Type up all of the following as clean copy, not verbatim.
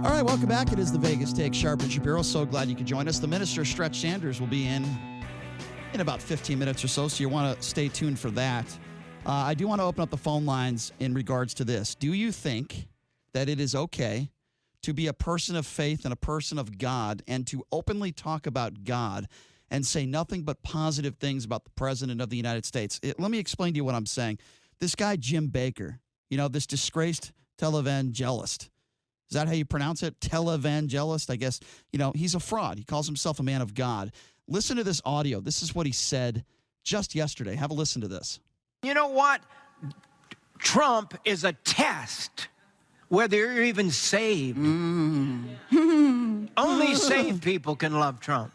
All right, welcome back. It is the Vegas Take, Sharp and Shapiro. So glad you could join us. The Minister, Stretch Sanders, will be in about 15 minutes or so you want to stay tuned for that. I do want to open up the phone lines in regards to this. Do you think that it is okay to be a person of faith and a person of God and to openly talk about God and say nothing but positive things about the President of the United States? Let me explain to you what I'm saying. This guy, Jim Bakker, this disgraced televangelist. Is that how you pronounce it? Televangelist? I guess, he's a fraud. He calls himself a man of God. Listen to this audio. This is what he said just yesterday. Have a listen to this. You know what? Trump is a test whether you're even saved. Only saved people can love Trump.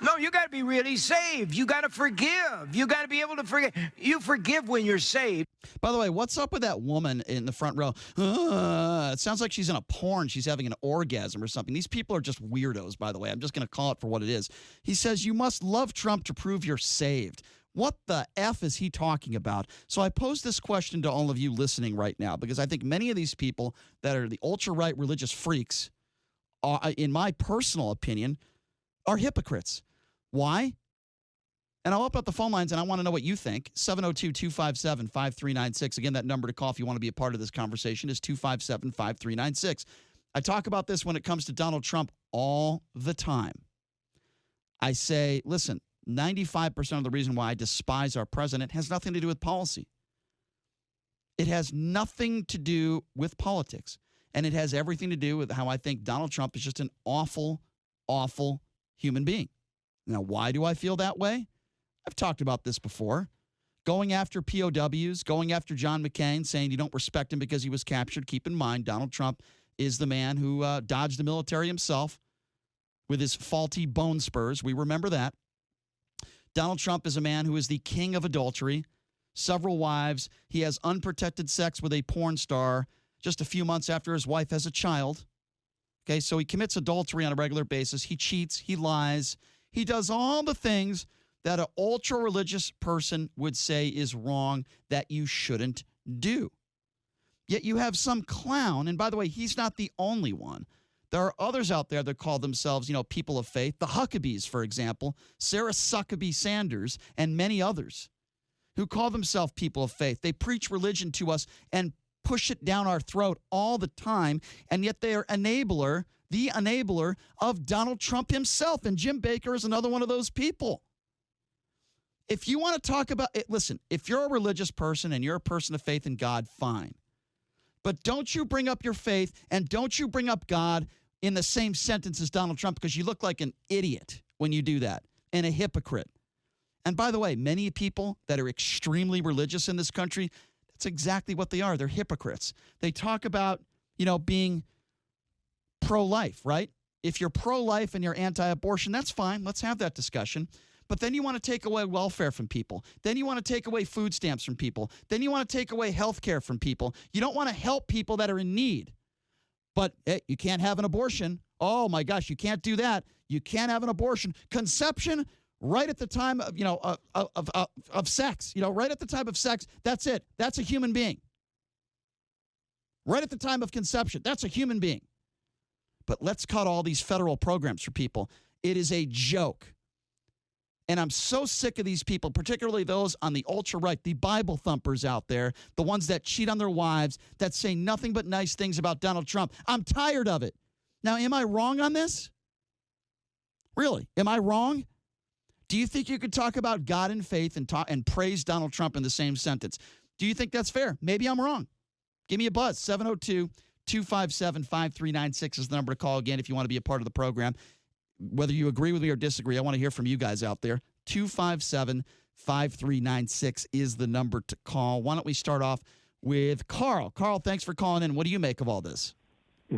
No, you got to be really saved. You got to forgive. You got to be able to forgive. You forgive when you're saved. By the way, what's up with that woman in the front row? It sounds like she's in a porn. She's having an orgasm or something. These people are just weirdos, by the way. I'm just going to call it for what it is. He says, you must love Trump to prove you're saved. What the F is he talking about? So I pose this question to all of you listening right now, because I think many of these people that are the ultra-right religious freaks, in my personal opinion, are hypocrites. Why? And I'll open up the phone lines, and I want to know what you think. 702-257-5396. Again, that number to call if you want to be a part of this conversation is 257-5396. I talk about this when it comes to Donald Trump all the time. I say, listen, 95% of the reason why I despise our president has nothing to do with policy. It has nothing to do with politics. And it has everything to do with how I think Donald Trump is just an awful, awful human being. Now, why do I feel that way? I've talked about this before. Going after POWs, going after John McCain, saying you don't respect him because he was captured. Keep in mind, Donald Trump is the man who dodged the military himself with his faulty bone spurs. We remember that. Donald Trump is a man who is the king of adultery, several wives. He has unprotected sex with a porn star just a few months after his wife has a child. Okay, so he commits adultery on a regular basis. He cheats. He lies. He does all the things that an ultra-religious person would say is wrong, that you shouldn't do. Yet you have some clown, and by the way, he's not the only one. There are others out there that call themselves, people of faith. The Huckabees, for example, Sarah Huckabee Sanders, and many others who call themselves people of faith. They preach religion to us and push it down our throat all the time, and yet they are the enabler of Donald Trump himself, and Jim Bakker is another one of those people. If you want to talk about it, listen, if you're a religious person and you're a person of faith in God, fine. But don't you bring up your faith and don't you bring up God in the same sentence as Donald Trump, because you look like an idiot when you do that and a hypocrite. And by the way, many people that are extremely religious in this country, that's exactly what they are. They're hypocrites. They talk about, being pro-life, right? If you're pro-life and you're anti-abortion, that's fine. Let's have that discussion. But then you want to take away welfare from people. Then you want to take away food stamps from people. Then you want to take away health care from people. You don't want to help people that are in need. But hey, you can't have an abortion. Oh my gosh, you can't do that. You can't have an abortion. Conception, right at the time of, of sex. Right at the time of sex, that's it. That's a human being. Right at the time of conception, that's a human being. But let's cut all these federal programs for people. It is a joke. And I'm so sick of these people, particularly those on the ultra-right, the Bible thumpers out there, the ones that cheat on their wives, that say nothing but nice things about Donald Trump. I'm tired of it. Now, am I wrong on this? Really? Am I wrong? Do you think you could talk about God and faith and praise Donald Trump in the same sentence? Do you think that's fair? Maybe I'm wrong. Give me a buzz. 702-257-5396 is the number to call again if you want to be a part of the program. Whether you agree with me or disagree, I want to hear from you guys out there. 257-5396 is the number to call. Why don't we start off with Carl? Carl, thanks for calling in. What do you make of all this?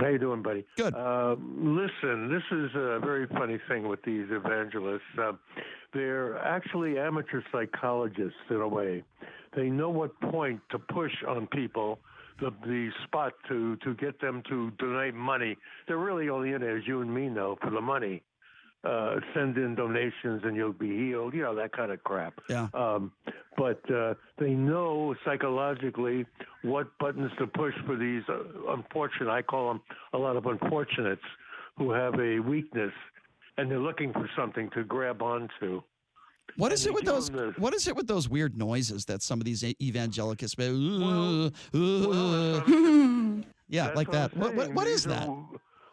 How you doing, buddy? Good. Listen, this is a very funny thing with these evangelists. They're actually amateur psychologists in a way. They know what point to push on people, the spot to get them to donate money. They're really only in it, as you and me know, for the money. Send in donations and you'll be healed, that kind of crap. Yeah. But they know know psychologically what buttons to push for these unfortunate, I call them a lot of unfortunates who have a weakness and they're looking for something to grab onto. What is it with those? What is it with those weird noises that some of these evangelicals make? Yeah, like that. What is that?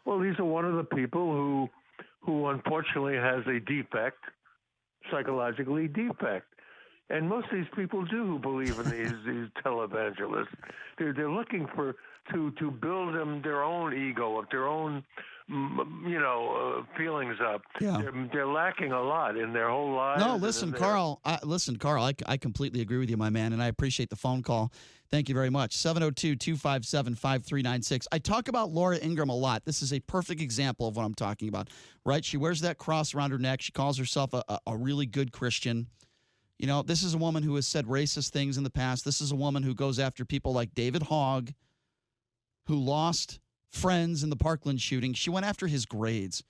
Well, these are one of the people who unfortunately has a defect, psychologically defect. And most of these people do who believe in these televangelists. They're looking to build them their own ego up, their own feelings up. Yeah. They're lacking a lot in their whole lives. No, listen, Carl. I completely agree with you, my man, and I appreciate the phone call. Thank you very much. 702-257-5396. I talk about Laura Ingraham a lot. This is a perfect example of what I'm talking about, right? She wears that cross around her neck. She calls herself a really good Christian. You know, this is a woman who has said racist things in the past. This is a woman who goes after people like David Hogg, who lost friends in the Parkland shooting. She went after his grades.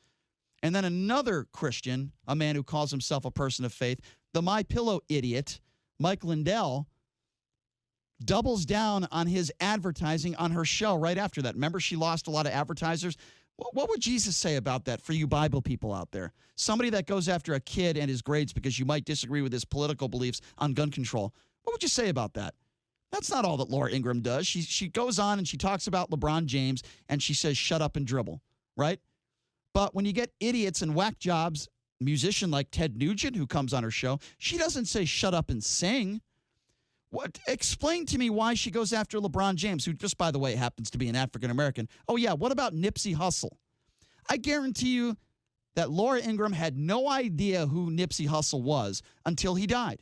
And then another Christian, a man who calls himself a person of faith, the MyPillow idiot, Mike Lindell, doubles down on his advertising on her show right after that. Remember, she lost a lot of advertisers. What would Jesus say about that for you Bible people out there? Somebody that goes after a kid and his grades because you might disagree with his political beliefs on gun control. What would you say about that? That's not all that Laura Ingraham does. She goes on and she talks about LeBron James and she says, shut up and dribble, right? But when you get idiots and whack jobs, musician like Ted Nugent who comes on her show, she doesn't say shut up and sing. Explain to me why she goes after LeBron James, who just, by the way, happens to be an African-American. Oh, yeah, what about Nipsey Hussle? I guarantee you that Laura Ingraham had no idea who Nipsey Hussle was until he died.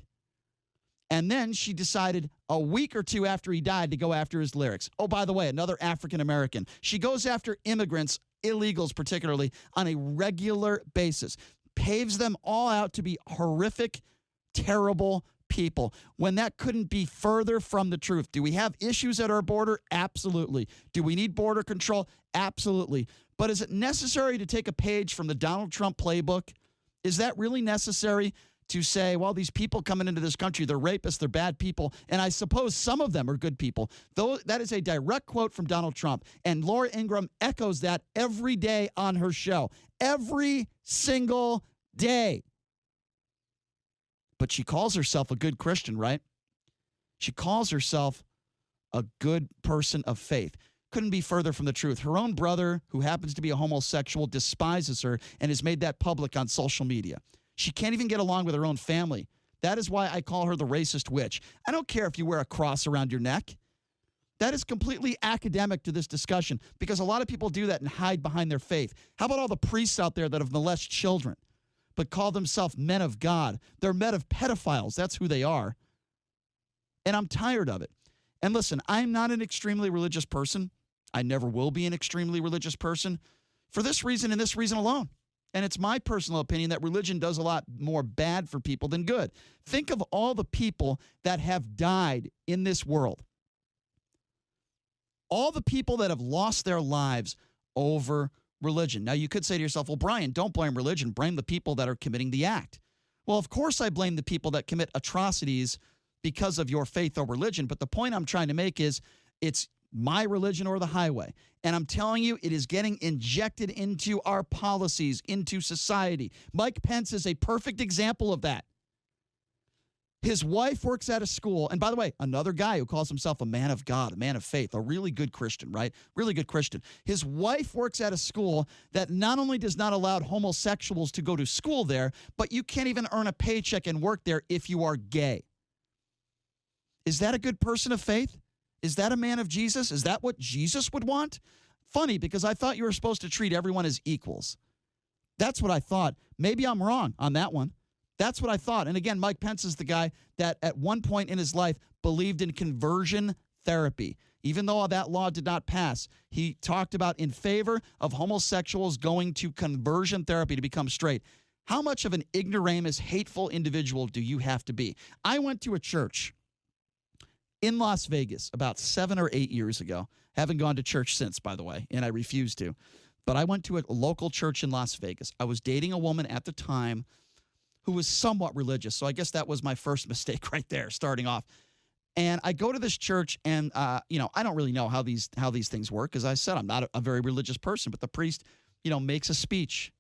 And then she decided a week or two after he died to go after his lyrics. Oh, by the way, another African-American. She goes after immigrants, illegals particularly, on a regular basis. Paves them all out to be horrific, terrible people, when that couldn't be further from the truth. Do we have issues at our border? Absolutely. Do we need border control? Absolutely. But is it necessary to take a page from the Donald Trump playbook? Is that really necessary to say, well, these people coming into this country, they're rapists, they're bad people, and I suppose some of them are good people? Though that is a direct quote from Donald Trump, and Laura Ingraham echoes that every day on her show. Every single day. But she calls herself a good Christian, right? She calls herself a good person of faith. Couldn't be further from the truth. Her own brother, who happens to be a homosexual, despises her and has made that public on social media. She can't even get along with her own family. That is why I call her the racist witch. I don't care if you wear a cross around your neck. That is completely academic to this discussion because a lot of people do that and hide behind their faith. How about all the priests out there that have molested children but call themselves men of God? They're men of pedophiles. That's who they are. And I'm tired of it. And listen, I'm not an extremely religious person. I never will be an extremely religious person for this reason and this reason alone. And it's my personal opinion that religion does a lot more bad for people than good. Think of all the people that have died in this world. All the people that have lost their lives over religion. Now, you could say to yourself, well, Brian, don't blame religion. Blame the people that are committing the act. Well, of course I blame the people that commit atrocities because of your faith or religion. But the point I'm trying to make is it's my religion or the highway. And I'm telling you, it is getting injected into our policies, into society. Mike Pence is a perfect example of that. His wife works at a school. And by the way, another guy who calls himself a man of God, a man of faith, a really good Christian, right? Really good Christian. His wife works at a school that not only does not allow homosexuals to go to school there, but you can't even earn a paycheck and work there if you are gay. Is that a good person of faith? Is that a man of Jesus? Is that what Jesus would want? Funny, because I thought you were supposed to treat everyone as equals. That's what I thought. Maybe I'm wrong on that one. That's what I thought. And again, Mike Pence is the guy that at one point in his life believed in conversion therapy. Even though that law did not pass, he talked about in favor of homosexuals going to conversion therapy to become straight. How much of an ignoramus, hateful individual do you have to be? I went to a church in Las Vegas about 7 or 8 years ago. Haven't gone to church since, by the way, and I refuse to. But I went to a local church in Las Vegas. I was dating a woman at the time who was somewhat religious, so I guess that was my first mistake right there, starting off. And I go to this church, and I don't really know how these things work, because I said I'm not a very religious person. But the priest, makes a speech,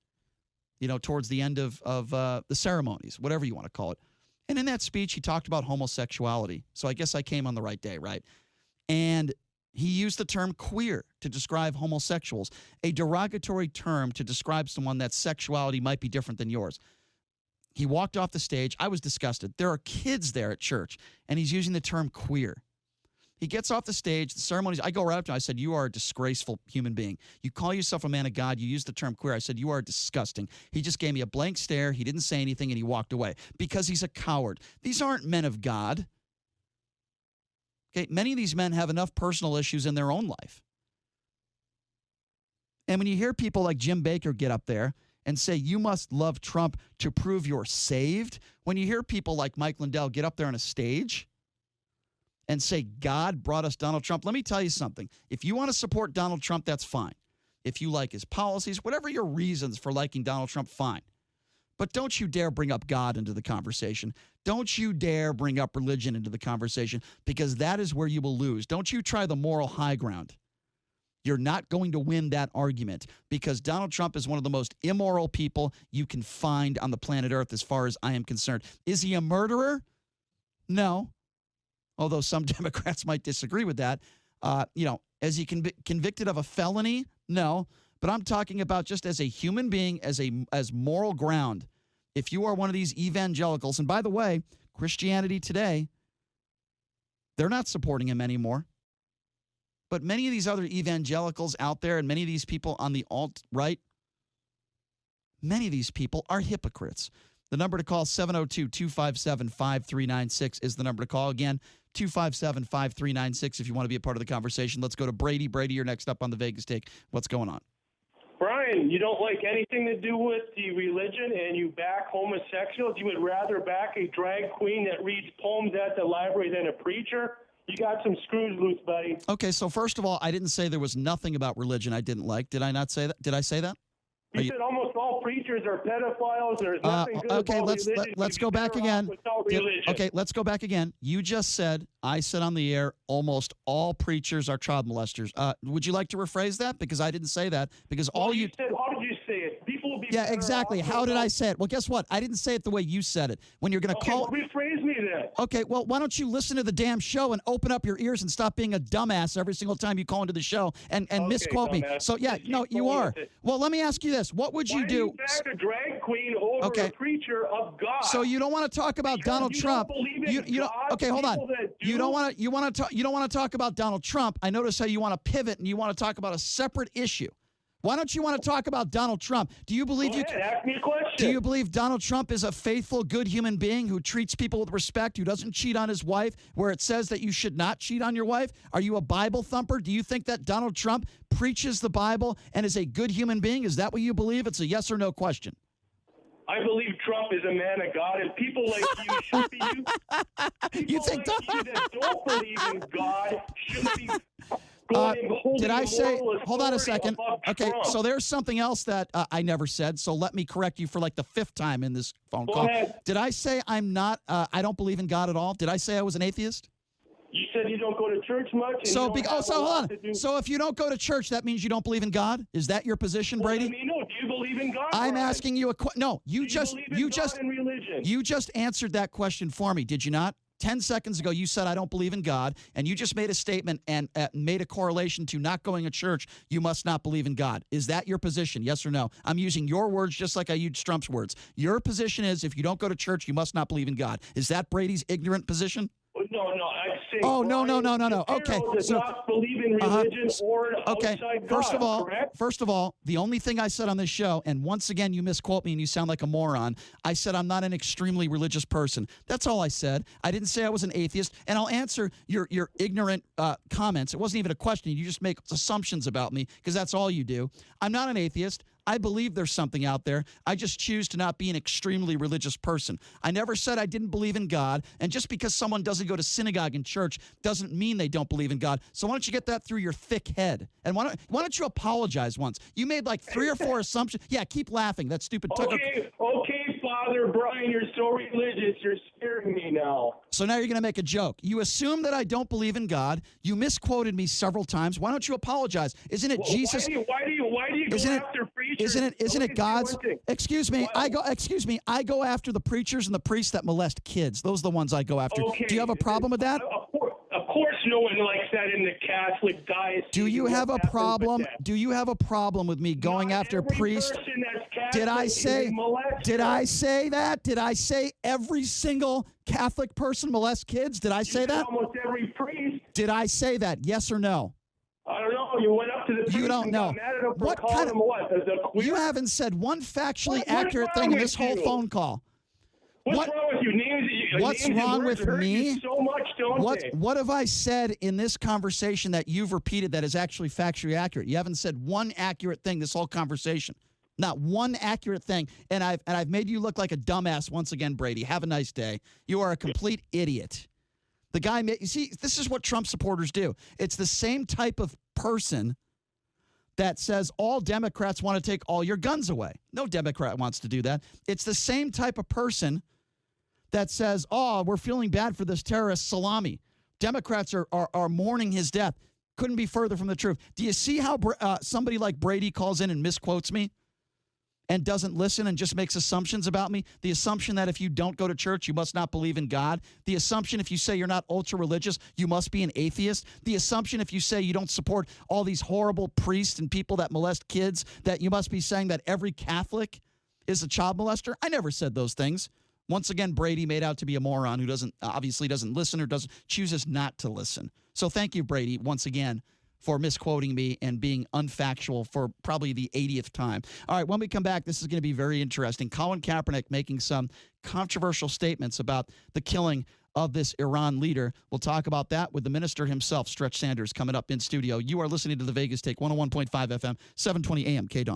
towards the end of the ceremonies, whatever you want to call it. And in that speech, he talked about homosexuality. So I guess I came on the right day, right? And he used the term queer to describe homosexuals, a derogatory term to describe someone that sexuality might be different than yours. He walked off the stage. I was disgusted. There are kids there at church, and he's using the term queer. He gets off the stage, the ceremonies. I go right up to him. I said, "You are a disgraceful human being. You call yourself a man of God. You use the term queer." I said, "You are disgusting." He just gave me a blank stare. He didn't say anything, and he walked away because he's a coward. These aren't men of God. Okay, many of these men have enough personal issues in their own life. And when you hear people like Jim Bakker get up there and say, "You must love Trump to prove you're saved," when you hear people like Mike Lindell get up there on a stage and say, "God brought us Donald Trump," let me tell you something. If you want to support Donald Trump, that's fine. If you like his policies, whatever your reasons for liking Donald Trump, fine. But don't you dare bring up God into the conversation. Don't you dare bring up religion into the conversation, because that is where you will lose. Don't you try the moral high ground. You're not going to win that argument, because Donald Trump is one of the most immoral people you can find on the planet Earth as far as I am concerned. Is he a murderer? No. Although some Democrats might disagree with that. Is he convicted of a felony? No. But I'm talking about just as a human being, as moral ground. If you are one of these evangelicals, and by the way, Christianity Today, they're not supporting him anymore. But many of these other evangelicals out there, and many of these people on the alt-right, many of these people are hypocrites. The number to call, 702-257-5396 is the number to call. Again, 257-5396 if you want to be a part of the conversation. Let's go to Brady. Brady, you're next up on the Vegas Take. What's going on? Brian, you don't like anything to do with the religion, and you back homosexuals. You would rather back a drag queen that reads poems at the library than a preacher? You got some screws loose, buddy. Okay, so first of all, I didn't say there was nothing about religion I didn't like. Did I not say that? Did I say that? You said almost all preachers are pedophiles. There's nothing good okay, about religion. let's go back again. Okay, let's go back again. You just said, I said on the air, almost all preachers are child molesters. Would you like to rephrase that? Because I didn't say that. Because you said, how did you say it? People will be. Yeah, exactly. How did I say it? Well, guess what? I didn't say it the way you said it. When you're going to call. Well, rephrase me then. Okay, well, why don't you listen to the damn show and open up your ears and stop being a dumbass every single time you call into the show and misquote me. So, yeah, no, you are. Well, let me ask you this. What would you do? Why do you back a drag queen over a preacher of God? So you don't want to talk about Donald Trump. You don't. Okay, hold on. You don't want to talk about Donald Trump. I notice how you want to pivot and you want to talk about a separate issue. Why don't you want to talk about Donald Trump? Do you believe ask me a question. Do you believe Donald Trump is a faithful, good human being who treats people with respect, who doesn't cheat on his wife, where it says that you should not cheat on your wife? Are you a Bible thumper? Do you think that Donald Trump preaches the Bible and is a good human being? Is that what you believe? It's a yes or no question. I believe Trump is a man of God, and people like you should be. You think you that don't believe in God should be. Did I say? Hold on a second. Okay, so there's something else that I never said. So let me correct you for like the fifth time in this phone call. Did I say I don't believe in God at all? Did I say I was an atheist? You said you don't go to church much. And so hold on. So if you don't go to church, that means you don't believe in God? Is that your position, Brady? Do you believe in God? I'm asking you a question. No, you just answered that question for me. Did you not? 10 seconds ago, you said, I don't believe in God, and you just made a statement and made a correlation to not going to church. You must not believe in God. Is that your position, yes or no? I'm using your words just like I used Trump's words. Your position is if you don't go to church, you must not believe in God. Is that Brady's ignorant position? No, I'm saying. Oh, no. Okay. Does not believe in religion or outside God, First of all, the only thing I said on this show, and once again you misquote me and you sound like a moron, I said I'm not an extremely religious person. That's all I said. I didn't say I was an atheist, and I'll answer your ignorant comments. It wasn't even a question. You just make assumptions about me because that's all you do. I'm not an atheist. I believe there's something out there. I just choose to not be an extremely religious person. I never said I didn't believe in God, and just because someone doesn't go to synagogue and church doesn't mean they don't believe in God. So why don't you get that through your thick head? And why don't you apologize once? You made like 3 or 4 assumptions. Yeah, keep laughing. That's stupid. Okay, Father Brian, you're so religious. You're scaring me now. So now you're going to make a joke. You assume that I don't believe in God. You misquoted me several times. Why don't you apologize? Isn't it Jesus? Why do you go after preachers? Isn't it God's? Excuse me. I go after the preachers and the priests that molest kids. Those are the ones I go after. Okay. Do you have a problem with that? Of course, no one likes that in the Catholic diocese. Do you have a problem? Do you have a problem with me going after priests? Did I say that? Did I say every single Catholic person molests kids? Did I say that? Almost every priest. Did I say that? Yes or no? I don't know. You went up to the priest. You don't know. And got mad at him for calling him what? The queer? You haven't said one factually accurate thing in this whole phone call. What's wrong with you? What's wrong with me? So much, don't they? What have I said in this conversation that you've repeated that is actually factually accurate? You haven't said one accurate thing this whole conversation. Not one accurate thing. And I've made you look like a dumbass once again, Brady. Have a nice day. You are a complete idiot. The guy, you see, this is what Trump supporters do. It's the same type of person that says all Democrats want to take all your guns away. No Democrat wants to do that. It's the same type of person that says, oh, we're feeling bad for this terrorist Salami. Democrats are mourning his death. Couldn't be further from the truth. Do you see how somebody like Brady calls in and misquotes me and doesn't listen and just makes assumptions about me? The assumption that if you don't go to church, you must not believe in God. The assumption if you say you're not ultra-religious, you must be an atheist. The assumption if you say you don't support all these horrible priests and people that molest kids, that you must be saying that every Catholic is a child molester. I never said those things. Once again, Brady made out to be a moron who obviously doesn't listen or chooses not to listen. So thank you, Brady, once again, for misquoting me and being unfactual for probably the 80th time. All right, when we come back, this is going to be very interesting. Colin Kaepernick making some controversial statements about the killing of this Iran leader. We'll talk about that with the minister himself, Stretch Sanders, coming up in studio. You are listening to the Vegas Take, 101.5 FM, 720 AM, KDON.